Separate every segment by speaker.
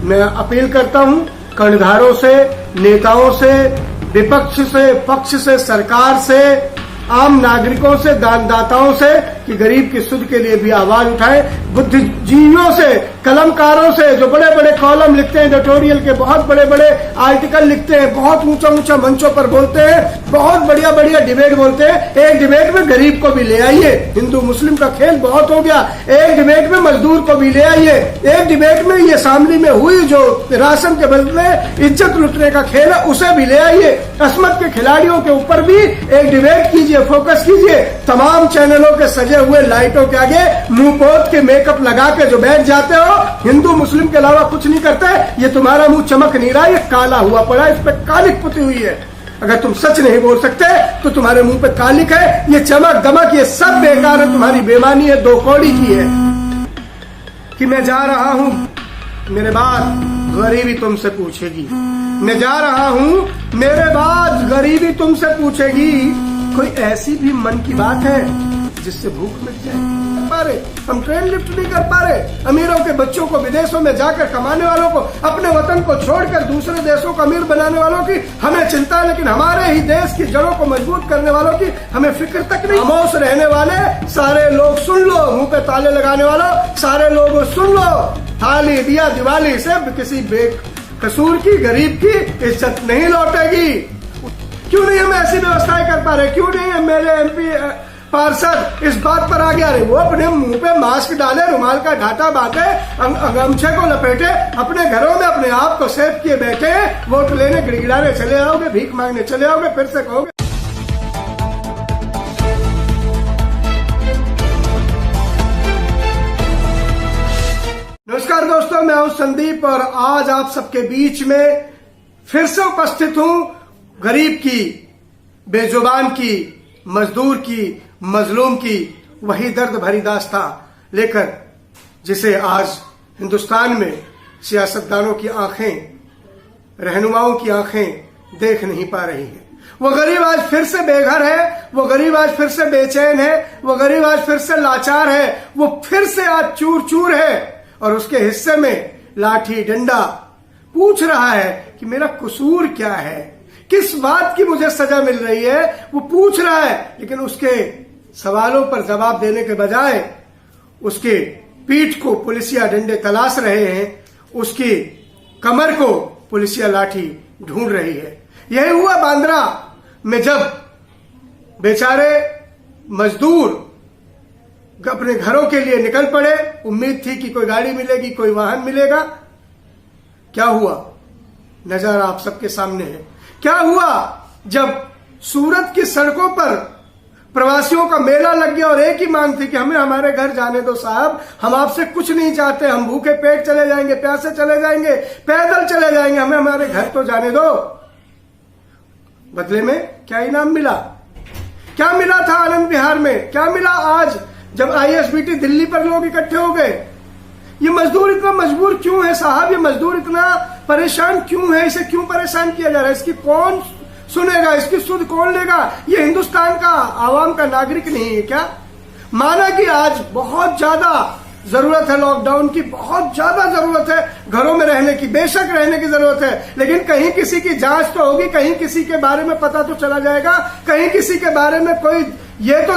Speaker 1: मैं अपील करता हूं कर्णधारों से, नेताओं से, विपक्ष से, पक्ष से, सरकार से, आम नागरिकों से, दानदाताओं से कि गरीब की सुध के लिए भी आवाज उठाएं, बुद्धिजीवियों से, कलमकारों से जो बड़े बड़े कॉलम लिखते हैं, एडिटोरियल के बहुत बड़े बड़े आर्टिकल लिखते हैं, बहुत ऊंचा ऊंचा मंचों पर बोलते हैं, बहुत बढ़िया बढ़िया डिबेट बोलते हैं। एक डिबेट में गरीब को भी ले आइए, हिंदू मुस्लिम का खेल बहुत हो गया। एक डिबेट में मजदूर को भी ले आइए, एक डिबेट में ये शामली में हुई जो राशन के बदले इज्जत लुटने का खेल है उसे भी ले आइए। अस्मत के खिलाड़ियों के ऊपर भी एक डिबेट कीजिए, फोकस कीजिए। तमाम चैनलों के सजे हुए लाइटों के आगे मुंह पोत के मेकअप लगा के जो बैठ जाते हो, हिंदू मुस्लिम के अलावा कुछ नहीं करते, ये तुम्हारा मुंह चमक नहीं रहा, ये काला हुआ पड़ा, इस पे कालिक पुती हुई है। अगर तुम सच नहीं बोल सकते तो तुम्हारे मुंह पे कालिक है, ये चमक दमक ये सब बेकार है, तुम्हारी बेईमानी है, दो कौड़ी की है। कि मैं जा रहा हूं, मेरे बाद गरीबी तुमसे पूछेगी। मैं जा रहा हूं, मेरे बाद गरीबी तुमसे पूछेगी। कोई ऐसी भी मन की बात है जिससे भूख मिट जाए? हम ट्रेन लिफ्ट नहीं कर पा रहे। अमीरों के बच्चों को विदेशों में जाकर कमाने वालों को, अपने वतन को छोड़कर दूसरे देशों को अमीर बनाने वालों की हमें चिंता है, लेकिन हमारे ही देश की जड़ों को मजबूत करने वालों की हमें फिक्र तक नहीं। खामोश रहने वाले सारे लोग सुन लो, मुंह पे ताले लगाने वालों सारे लोग सुन लो। थाली दिया दिवाली से किसी बेकसूर की, गरीब की इज्जत नहीं लौटेगी। क्यों नहीं हम ऐसी व्यवस्थाएं कर पा रहे? क्यों नहीं एमएलए, एमपी, पार्षद इस बात पर आगे आ रहे? वो अपने मुंह पे मास्क डाले, रुमाल का ढाटा बांधे, गमछे को लपेटे, अपने घरों में अपने आप को सेफ किए बैठे, वोट लेने गिड़गिड़ाने चले आओगे, भीख मांगने चले आओगे, फिर से कहोगे। नमस्कार दोस्तों, मैं हूं संदीप और आज आप सबके बीच में फिर से उपस्थित हूं गरीब की, बेजुबान की, मजदूर की, मजलूम की वही दर्द भरी दास्तां लेकर जिसे आज हिंदुस्तान में सियासतदानों की आंखें, रहनुमाओं की आंखें देख नहीं पा रही हैं। वो गरीब आज फिर से बेघर है, वो गरीब आज फिर से बेचैन है, वो गरीब आज फिर से लाचार है, वो फिर से आज चूर चूर है और उसके हिस्से में लाठी डंडा पूछ रहा है कि मेरा कसूर क्या है, किस बात की मुझे सजा मिल रही है, वो पूछ रहा है। लेकिन उसके सवालों पर जवाब देने के बजाय उसके पीठ को पुलिसिया डंडे तलाश रहे हैं, उसकी कमर को पुलिसिया लाठी ढूंढ रही है। यही हुआ बांद्रा में जब बेचारे मजदूर अपने घरों के लिए निकल पड़े। उम्मीद थी कि कोई गाड़ी मिलेगी, कोई वाहन मिलेगा। क्या हुआ नजारा आप सबके सामने है। क्या हुआ जब सूरत की सड़कों पर प्रवासियों का मेला लग गया और एक ही मांग थी कि हमें हमारे घर जाने दो साहब, हम आपसे कुछ नहीं चाहते, हम भूखे पेट चले जाएंगे, प्यासे चले जाएंगे, पैदल चले जाएंगे, हमें हमारे घर तो जाने दो। बदले में क्या इनाम मिला? क्या मिला था आनंद विहार में? क्या मिला आज जब आईएसबीटी दिल्ली पर लोग इकट्ठे हो गए? ये मजदूर इतना मजबूर क्यों है साहब? ये मजदूर इतना परेशान क्यों है? इसे क्यों परेशान किया जा रहा है? इसकी कौन सुनेगा? इसकी सुध कौन लेगा? ये हिंदुस्तान का, आवाम का नागरिक नहीं है क्या? माना कि आज बहुत ज्यादा जरूरत है लॉकडाउन की, बहुत ज्यादा जरूरत है घरों में रहने की, बेशक रहने की जरूरत है, लेकिन कहीं किसी की जांच तो होगी, कहीं किसी के बारे में पता तो चला जाएगा, कहीं किसी के बारे में कोई ये तो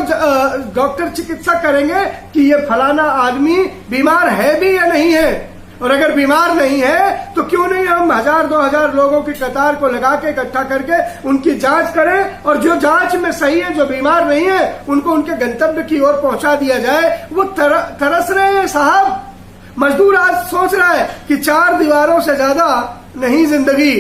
Speaker 1: डॉक्टर चिकित्सा करेंगे कि ये फलाना आदमी बीमार है भी या नहीं है। और अगर बीमार नहीं है तो क्यों नहीं हम 1000-2000 लोगों की कतार को लगा के इकट्ठा करके उनकी जांच करें, और जो जांच में सही है, जो बीमार नहीं है, उनको उनके गंतव्य की ओर पहुंचा दिया जाए। वो तरस रहे हैं साहब। मजदूर आज सोच रहा है कि 4 दीवारों से ज्यादा नहीं जिंदगी,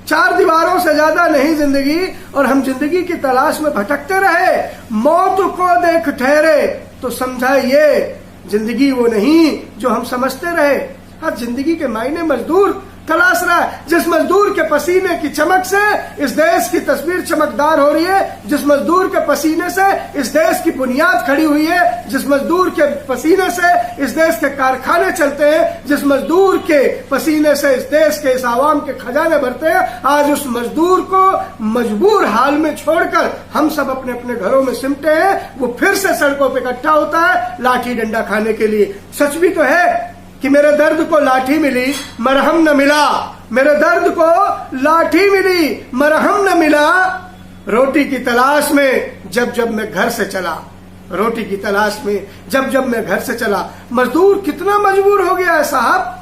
Speaker 1: 4 दीवारों से ज्यादा नहीं जिंदगी, और हम जिंदगी की तलाश में भटकते रहे। मौत को देख ठहरे तो समझा ये जिंदगी वो नहीं जो हम समझते रहे। आज जिंदगी के मायने मजदूर तलाश रहा है। जिस मजदूर के पसीने की चमक से इस देश की तस्वीर चमकदार हो रही है, जिस मजदूर के पसीने से इस देश की बुनियाद खड़ी हुई है, जिस मजदूर के पसीने से इस देश के कारखाने चलते हैं, जिस मजदूर के पसीने से इस देश के, इस आवाम के खजाने भरते हैं, आज उस मजदूर को मजबूर हाल में छोड़कर हम सब अपने अपने घरों में सिमटे हैं। वो फिर से सड़कों पर इकट्ठा होता है लाठी डंडा खाने के लिए। सच भी तो है कि मेरे दर्द को लाठी मिली मरहम न मिला, मेरे दर्द को लाठी मिली मरहम न मिला, रोटी की तलाश में जब जब मैं घर से चला, रोटी की तलाश में जब जब मैं घर से चला। मजदूर कितना मजबूर हो गया है साहब।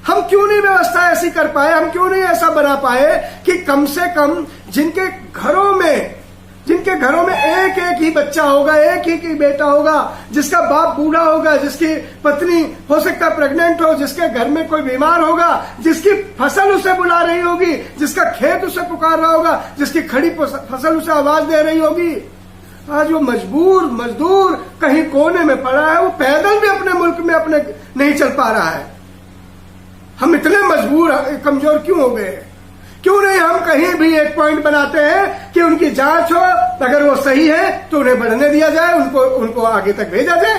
Speaker 1: हम क्यों नहीं व्यवस्था ऐसी कर पाए, हम क्यों नहीं ऐसा बना पाए कि कम से कम जिनके घरों में एक एक ही बच्चा होगा, एक ही बेटा होगा, जिसका बाप बूढ़ा होगा, जिसकी पत्नी हो सकता है प्रेग्नेंट हो, जिसके घर में कोई बीमार होगा, जिसकी फसल उसे बुला रही होगी, जिसका खेत उसे पुकार रहा होगा, जिसकी खड़ी फसल उसे आवाज दे रही होगी। आज वो मजदूर कहीं कोने में पड़ा है, वो पैदल भी अपने मुल्क में अपने नहीं चल पा रहा है। हम इतने मजबूर कमजोर क्यों हो गए? क्यों नहीं हम कहीं भी एक पॉइंट बनाते हैं कि उनकी जांच हो, अगर वो सही है तो उन्हें बढ़ने दिया जाए, उनको आगे तक भेजा जाए।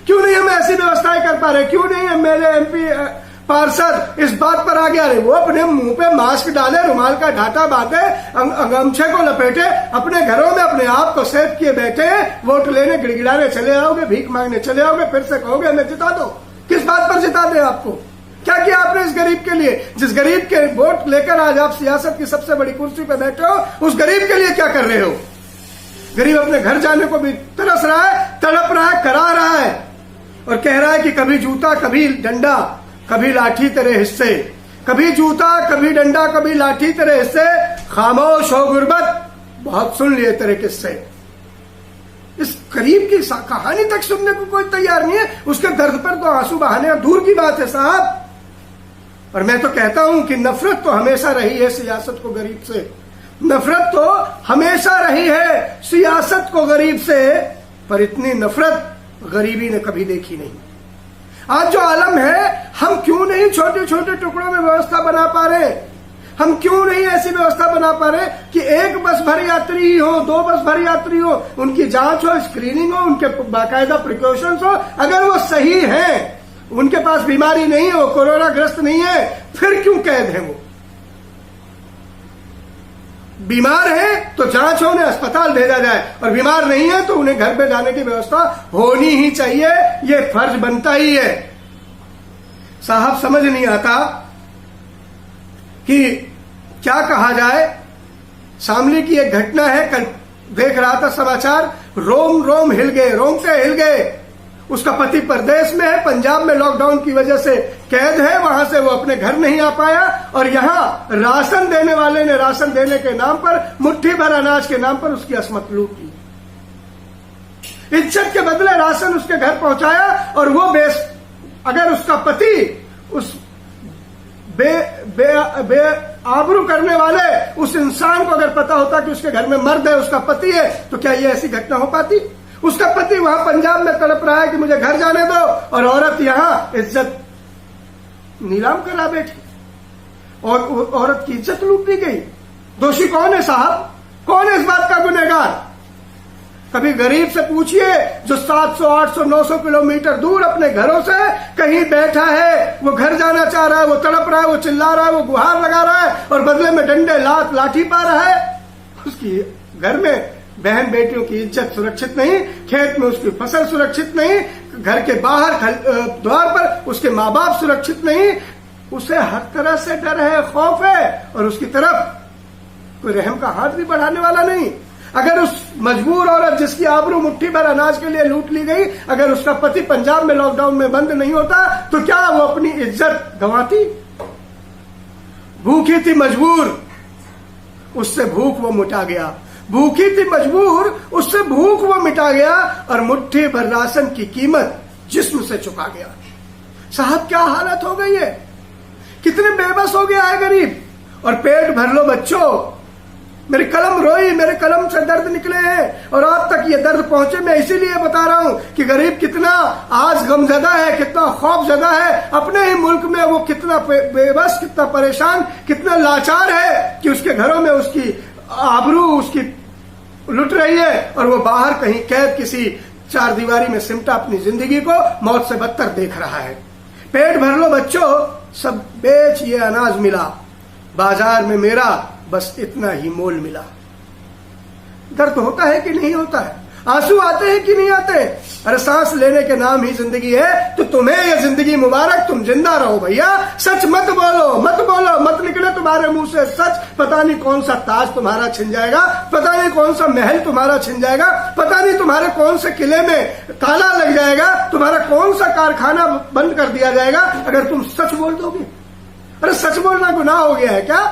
Speaker 1: क्यों नहीं हम ऐसी व्यवस्थाएं कर पा रहे? क्यों नहीं एमएलए एमपी पार्षद इस बात पर आगे आ रहे? वो अपने मुंह पे मास्क डाले, रुमाल का ढाटा बांधे, गमछे को लपेटे, अपने घरों में अपने आप को सेफ किए बैठे, वोट लेने गिड़गिड़ाने चले आओगे, भीख मांगने चले आओगे, फिर से कहोगे हमें जिता दो। किस बात पर जिता दे? आपको क्या किया आपने इस गरीब के लिए? जिस गरीब के वोट लेकर आज आप सियासत की सबसे बड़ी कुर्सी पर बैठे हो, उस गरीब के लिए क्या कर रहे हो? गरीब अपने घर जाने को भी तरस रहा है, तड़प रहा है, करा रहा है और कह रहा है कि कभी जूता कभी डंडा कभी लाठी तेरे हिस्से, कभी जूता कभी डंडा कभी लाठी तेरे हिस्से, खामोश हो गुर्बत बहुत सुन लिए तेरे किस्से। इस गरीब की कहानी तक सुनने को कोई तैयार नहीं है। उसके दर्द पर तो आंसू बहाने दूर की बात है साहब। और मैं तो कहता हूं कि नफरत तो हमेशा रही है सियासत को गरीब से, नफरत तो हमेशा रही है सियासत को गरीब से, पर इतनी नफरत गरीबी ने कभी देखी नहीं। आज जो आलम है, हम क्यों नहीं छोटे छोटे टुकड़ों में व्यवस्था बना पा रहे? हम क्यों नहीं ऐसी व्यवस्था बना पा रहे कि एक बस भर यात्री ही हो, 2 बस भर यात्री हो, उनकी जांच हो, स्क्रीनिंग हो, उनके बाकायदा प्रिकॉशंस हो। अगर वो सही हैं, उनके पास बीमारी नहीं है, वो कोरोना ग्रस्त नहीं है, फिर क्यों कैद है? वो बीमार है तो जांच हो, उन्हें अस्पताल भेजा जाए, और बीमार नहीं है तो उन्हें घर पे जाने की व्यवस्था होनी ही चाहिए। ये फर्ज बनता ही है साहब। समझ नहीं आता कि क्या कहा जाए। शामली की एक घटना है, कल देख रहा था समाचार, रोम हिल गए, रोंगटे हिल गए। उसका पति परदेश में है, पंजाब में लॉकडाउन की वजह से कैद है, वहां से वो अपने घर नहीं आ पाया, और यहां राशन देने वाले ने राशन देने के नाम पर, मुट्ठी भर अनाज के नाम पर उसकी असमत लूट ली। इज्जत के बदले राशन उसके घर पहुंचाया, और वो अगर उसका पति उस आबरू करने वाले उस इंसान को अगर पता होता कि उसके घर में मर्द है, उसका पति है, तो क्या ये ऐसी घटना हो पाती? उसका पति वहां पंजाब में तड़प रहा है कि मुझे घर जाने दो, और औरत यहां इज्जत नीलाम करा बैठी, और औरत की इज्जत लूट ली गई। दोषी कौन है साहब? कौन है इस बात का गुनहगार? कभी गरीब से पूछिए जो 700, 800, 900 किलोमीटर दूर अपने घरों से कहीं बैठा है, वो घर जाना चाह रहा है, वो तड़प रहा है, वो चिल्ला रहा है, वो गुहार लगा रहा है, और बदले में डंडे लाठी पा रहा है। उसकी घर में बहन बेटियों की इज्जत सुरक्षित नहीं, खेत में उसकी फसल सुरक्षित नहीं, घर के बाहर द्वार पर उसके माँ बाप सुरक्षित नहीं। उसे हर तरह से डर है, खौफ है, और उसकी तरफ कोई रहम का हाथ भी बढ़ाने वाला नहीं। अगर उस मजबूर औरत जिसकी आबरू मुट्ठी भर अनाज के लिए लूट ली गई, अगर उसका पति पंजाब में लॉकडाउन में बंद नहीं होता, तो क्या वो अपनी इज्जत गंवाती? भूखी थी मजबूर, उससे भूख वो मिटा गया। भूखी थी मजबूर, उससे भूख वो मिटा गया, और मुट्ठी भर राशन की कीमत जिस्म से चुका गया। साहब क्या हालत हो गई है, कितने बेबस हो गया है गरीब। और पेट भर लो बच्चों, मेरी कलम रोई, मेरे कलम से दर्द निकले हैं, और आप तक ये दर्द पहुंचे। मैं इसीलिए बता रहा हूं कि गरीब कितना आज गमजदा है, कितना खौफजदा है अपने ही मुल्क में। वो कितना बेबस, कितना परेशान, कितना लाचार है कि उसके घरों में उसकी आबरू उसकी लुट रही है, और वो बाहर कहीं कैद किसी चार दीवारी में सिमटा अपनी जिंदगी को मौत से बदतर देख रहा है। पेट भर लो बच्चों, सब बेच ये अनाज मिला, बाजार में मेरा बस इतना ही मोल मिला। दर्द होता है कि नहीं होता है? आंसू आते हैं कि नहीं आते? अरे सांस लेने के नाम ही जिंदगी है, तो तुम्हें यह जिंदगी मुबारक, तुम जिंदा रहो भैया। सच मत बोलो, मत बोलो, मत निकले तुम्हारे मुंह से सच। पता नहीं कौन सा ताज तुम्हारा छिन जाएगा, पता नहीं कौन सा महल तुम्हारा छिन जाएगा, पता नहीं तुम्हारे कौन से किले में ताला लग जाएगा, तुम्हारा कौन सा कारखाना बंद कर दिया जाएगा अगर तुम सच बोल दोगे। अरे सच बोलना गुनाह हो गया है क्या?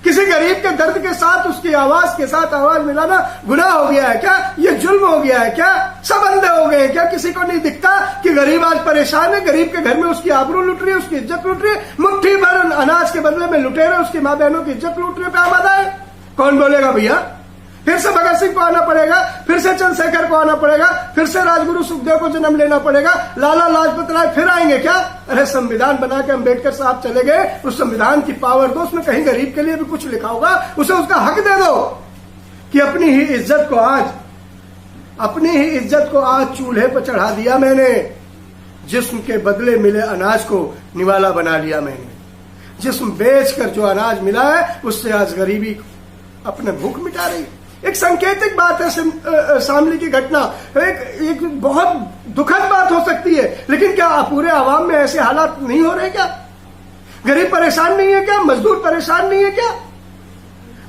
Speaker 1: किसी गरीब के दर्द के साथ उसकी आवाज के साथ आवाज मिलाना गुनाह हो गया है क्या? ये जुल्म हो गया है क्या? सब अंधे हो गए हैं क्या? किसी को नहीं दिखता कि गरीब आज परेशान है, गरीब के घर में उसकी आबरू लुट रही है, उसकी इज्जत लुट रही है, मुट्ठी भर अनाज के बदले में लुटेरे उसकी माँ बहनों की इज्जत लूटने पे आबादा है। कौन बोलेगा भैया? फिर से भगत सिंह को आना पड़ेगा, फिर से चंद्रशेखर को आना पड़ेगा, फिर से राजगुरु सुखदेव को जन्म लेना पड़ेगा, लाला लाजपत राय फिर आएंगे क्या? अरे संविधान बना के अम्बेडकर साहब चले गए, उस संविधान की पावर दो, उसमें कहीं गरीब के लिए भी कुछ लिखा होगा, उसे उसका हक दे दो कि अपनी ही इज्जत को आज चूल्हे पर चढ़ा दिया मैंने, जिस्म के बदले मिले अनाज को निवाला बना लिया मैंने। जिस्म बेचकर जो अनाज मिला है उससे आज गरीबी अपने भूख मिटा रही। एक सांकेतिक बात है शामली की घटना, एक बहुत दुखद बात हो सकती है, लेकिन क्या पूरे आवाम में ऐसे हालात नहीं हो रहे क्या? गरीब परेशान नहीं है क्या? मजदूर परेशान नहीं है क्या?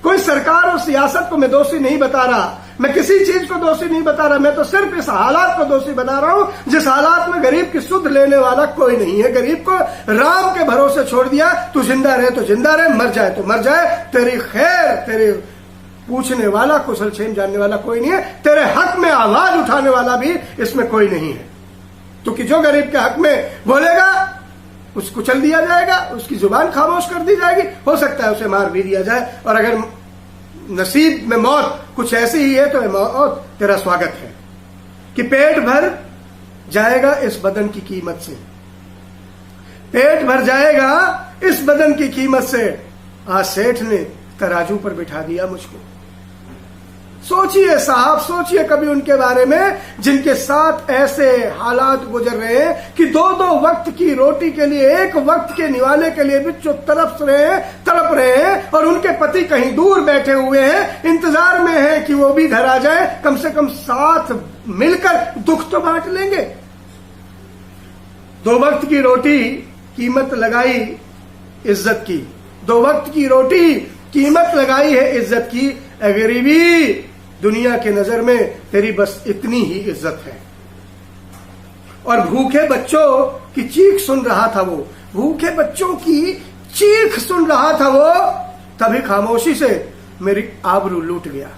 Speaker 1: कोई सरकार और सियासत को मैं दोषी नहीं बता रहा, मैं किसी चीज को दोषी नहीं बता रहा, मैं तो सिर्फ इस हालात को दोषी बता रहा हूं जिस हालात में गरीब की सुध लेने वाला कोई नहीं है। गरीब को राम के भरोसे छोड़ दिया, तू जिंदा रहे तो जिंदा रहे, मर जाए तो मर जाए, तेरी खैर, तेरे पूछने वाला, कुशल क्षेम जानने वाला कोई नहीं है, तेरे हक में आवाज उठाने वाला भी इसमें कोई नहीं है। तो कि जो गरीब के हक में बोलेगा उसको कुचल दिया जाएगा, उसकी जुबान खामोश कर दी जाएगी, हो सकता है उसे मार भी दिया जाए, और अगर नसीब में मौत कुछ ऐसी ही है तो मौत तेरा स्वागत है कि पेट भर जाएगा इस बदन की कीमत से, पेट भर जाएगा इस बदन की कीमत से। आज सेठ ने तराजू पर बिठा दिया मुझको। सोचिए साहब, सोचिए कभी उनके बारे में जिनके साथ ऐसे हालात गुजर रहे हैं कि दो दो वक्त की रोटी के लिए, एक वक्त के निवाले के लिए भी जो तड़प रहे हैं, और उनके पति कहीं दूर बैठे हुए हैं, इंतजार में हैं कि वो भी घर आ जाए, कम से कम साथ मिलकर दुख तो बांट लेंगे। दो वक्त की रोटी कीमत लगाई इज्जत की, दो वक्त की रोटी कीमत लगाई है इज्जत की। गरीबी दुनिया के नजर में तेरी बस इतनी ही इज्जत है। और भूखे बच्चों की चीख सुन रहा था वो, भूखे बच्चों की चीख सुन रहा था वो, तभी खामोशी से मेरी आबरू लूट गया।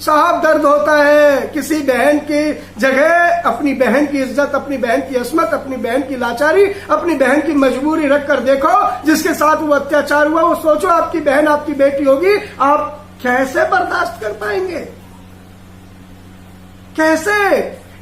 Speaker 1: साहब दर्द होता है किसी बहन की जगह अपनी बहन की इज्जत, अपनी बहन की अस्मत, अपनी बहन की लाचारी, अपनी बहन की मजबूरी रख कर देखो। जिसके साथ वो अत्याचार हुआ वो सोचो आपकी बहन, आपकी बेटी होगी, आप कैसे बर्दाश्त कर पाएंगे? कैसे?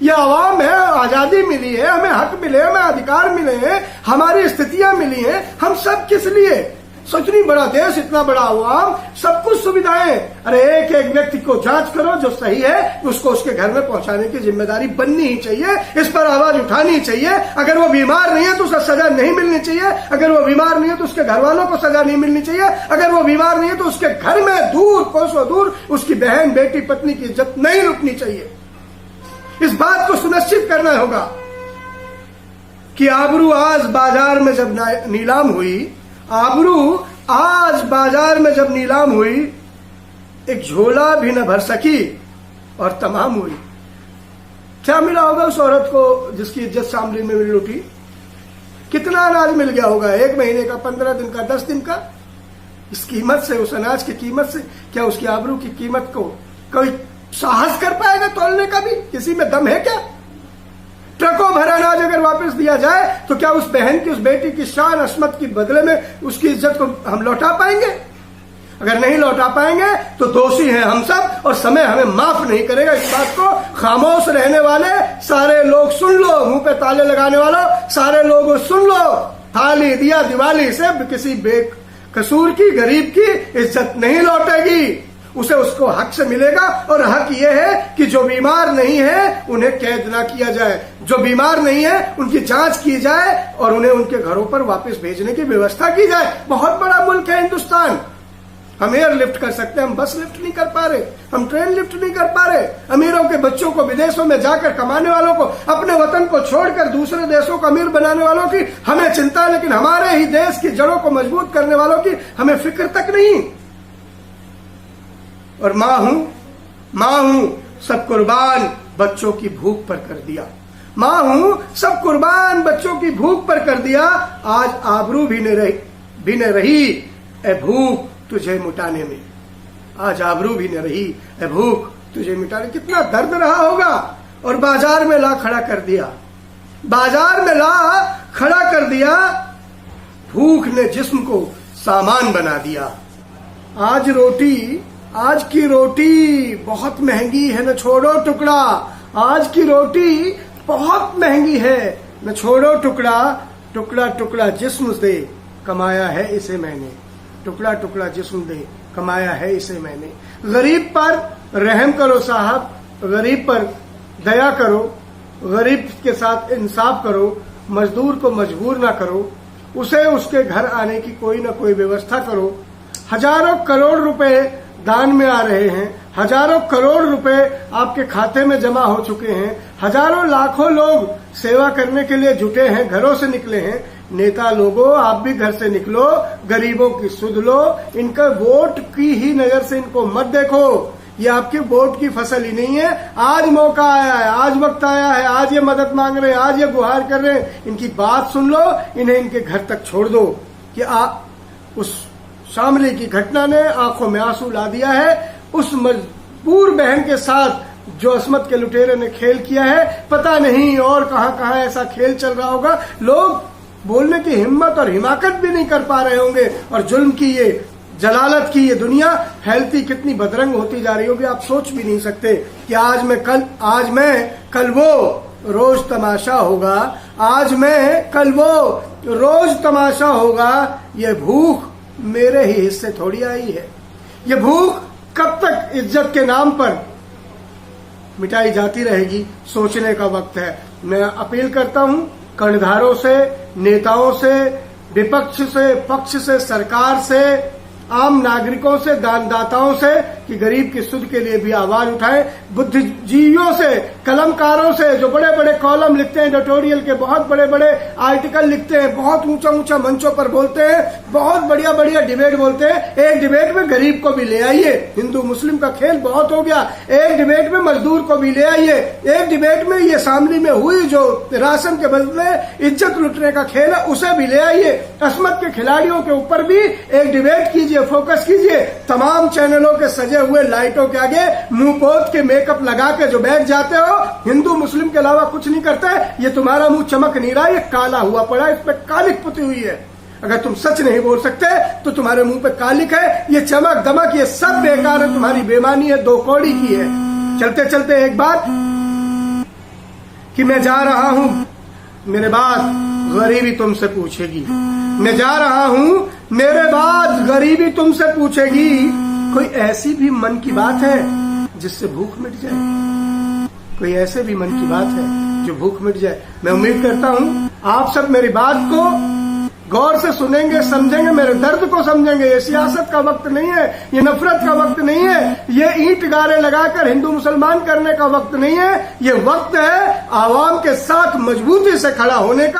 Speaker 1: ये आवाम है, आजादी मिली है, हमें हक मिले, हमें अधिकार मिले हैं, हमारी स्थितियां मिली हैं, हम सब किस लिए? सोचनी बड़ा देश, इतना बड़ा आवाम, सब कुछ सुविधाएं। अरे एक एक व्यक्ति को जांच करो, जो सही है उसको उसके घर में पहुंचाने की जिम्मेदारी बननी ही चाहिए, इस पर आवाज उठानी चाहिए। अगर वो बीमार नहीं है तो उसे सजा नहीं मिलनी चाहिए, अगर वो बीमार नहीं है तो उसके घर वालों को सजा नहीं मिलनी चाहिए, अगर वो बीमार नहीं है तो उसके घर में दूर, कोसों दूर, उसकी बहन, बेटी, पत्नी की इज्जत नहीं लुटनी चाहिए। इस बात को सुनिश्चित करना होगा कि आबरू आज बाजार में जब नीलाम हुई, आबरू आज बाजार में जब नीलाम हुई, एक झोला भी न भर सकी और तमाम हुई। क्या मिला होगा उस औरत को जिसकी इज्जत शामली में मिल लुटी? कितना अनाज मिल गया होगा? 1 महीने का, 15 दिन का, 10 दिन का? इस कीमत से, उस अनाज की कीमत से क्या उसकी आबरू की कीमत को कोई साहस कर पाएगा तोलने का? भी किसी में दम है क्या? ट्रकों भर अनाज अगर वापस दिया जाए तो क्या उस बहन की, उस बेटी की शान, अस्मत की बदले में उसकी इज्जत को हम लौटा पाएंगे? अगर नहीं लौटा पाएंगे तो दोषी हैं हम सब, और समय हमें माफ नहीं करेगा। इस बात को खामोश रहने वाले सारे लोग सुन लो, मुंह पे ताले लगाने वालों सारे लोग सुन लो, थाली दिया दिवाली से किसी बेकसूर की, गरीब की इज्जत नहीं लौटेगी, उसे उसको हक से मिलेगा। और हक यह है कि जो बीमार नहीं है उन्हें कैद ना किया जाए, जो बीमार नहीं है उनकी जांच की जाए और उन्हें उनके घरों पर वापस भेजने की व्यवस्था की जाए। बहुत बड़ा मुल्क है हिंदुस्तान, हम एयर लिफ्ट कर सकते हैं, हम बस लिफ्ट नहीं कर पा रहे, हम ट्रेन लिफ्ट नहीं कर पा रहे। अमीरों के बच्चों को, विदेशों में जाकर कमाने वालों को, अपने वतन को छोड़कर दूसरे देशों को अमीर बनाने वालों की हमें चिंता है, लेकिन हमारे ही देश की जड़ों को मजबूत करने वालों की हमें फिक्र तक नहीं। और मां हूं सब कुर्बान बच्चों की भूख पर कर दिया, मां हूं सब कुर्बान बच्चों की भूख पर कर दिया। आज आबरू भी न रही ए भूख तुझे मिटाने में, आज आबरू भी न रही ए भूख तुझे मिटाने। कितना दर्द रहा होगा। और बाजार में ला खड़ा कर दिया, बाजार में ला खड़ा कर दिया। भूख ने जिस्म को सामान बना दिया। आज की रोटी बहुत महंगी है, न छोड़ो टुकड़ा। आज की रोटी बहुत महंगी है, न छोड़ो टुकड़ा। टुकड़ा टुकड़ा जिस्म दे कमाया है इसे मैंने, टुकड़ा टुकड़ा जिस्म दे कमाया है इसे मैंने। गरीब पर रहम करो साहब, गरीब पर दया करो, गरीब के साथ इंसाफ करो, मजदूर को मजबूर ना करो, उसे उसके घर आने की कोई ना कोई व्यवस्था करो। हजारों करोड़ रुपए दान में आ रहे हैं, हजारों करोड़ रुपए आपके खाते में जमा हो चुके हैं, हजारों लाखों लोग सेवा करने के लिए जुटे हैं, घरों से निकले हैं। नेता लोगों, आप भी घर से निकलो, गरीबों की सुध लो, इनका वोट की ही नजर से इनको मत देखो। ये आपकी वोट की फसल ही नहीं है। आज मौका आया है, आज वक्त आया है, आज ये मदद मांग रहे हैं, आज ये गुहार कर रहे हैं, इनकी बात सुन लो, इन्हें इनके घर तक छोड़ दो। कि उस शामली की घटना ने आंखों में आंसू ला दिया है। उस मजबूर बहन के साथ जो अस्मत के लुटेरे ने खेल किया है, पता नहीं और कहां ऐसा खेल चल रहा होगा। लोग बोलने की हिम्मत और हिमाकत भी नहीं कर पा रहे होंगे। और जुल्म की ये, जलालत की ये दुनिया फैलती कितनी बदरंग होती जा रही होगी, आप सोच भी नहीं सकते। कि आज मैं कल वो रोज तमाशा होगा, आज मैं कल वो रोज तमाशा होगा। ये भूख मेरे ही हिस्से थोड़ी आई है, ये भूख कब तक इज्जत के नाम पर मिटाई जाती रहेगी, सोचने का वक्त है। मैं अपील करता हूं कर्णधारों से, नेताओं से, विपक्ष से, पक्ष से, सरकार से, आम नागरिकों से, दानदाताओं से कि गरीब की सुध के लिए भी आवाज उठाएं। बुद्धिजीवियों से, कलमकारों से जो बड़े बड़े कॉलम लिखते हैं, एडिटोरियल के बहुत बड़े बड़े आर्टिकल लिखते हैं, बहुत ऊंचा मंचों पर बोलते हैं, बहुत बढ़िया डिबेट बोलते हैं। एक डिबेट में गरीब को भी ले आइए, हिंदू मुस्लिम का खेल बहुत हो गया। एक डिबेट में मजदूर को भी ले आइए, एक डिबेट में ये शामली में हुई जो राशन के बदले इज्जत लुटने का खेल है उसे भी ले आइए। अस्मत के खिलाड़ियों के ऊपर भी एक डिबेट कीजिए, फोकस कीजिए। तमाम चैनलों के सजे हुए लाइटों के आगे मुंह पोत के मेकअप लगा के जो बैठ जाते हो, हिंदू मुस्लिम के अलावा कुछ नहीं करते, ये तुम्हारा मुंह चमक नहीं रहा, ये काला हुआ पड़ा, इस पे कालिक पुती हुई है। अगर तुम सच नहीं बोल सकते तो तुम्हारे मुंह पे कालिक है, ये चमक दमक ये सब बेकार है, तुम्हारी बेईमानी है, दो कौड़ी की है। चलते चलते एक बात कि मैं जा रहा हूं, मेरे बाद गरीबी तुमसे पूछेगी। मैं जा रहा हूं, मेरे बाद गरीबी तुमसे पूछेगी। कोई ऐसी भी मन की बात है जिससे भूख मिट जाए? कोई ऐसे भी मन की बात है जो भूख मिट जाए? मैं उम्मीद करता हूं आप सब मेरी बात को गौर से सुनेंगे, समझेंगे, मेरे दर्द को समझेंगे। ये सियासत का वक्त नहीं है, ये नफरत का वक्त नहीं है, ये ईंट गारे लगाकर हिंदू मुसलमान करने का वक्त नहीं है। ये वक्त है आवाम के साथ मजबूती से खड़ा होने का।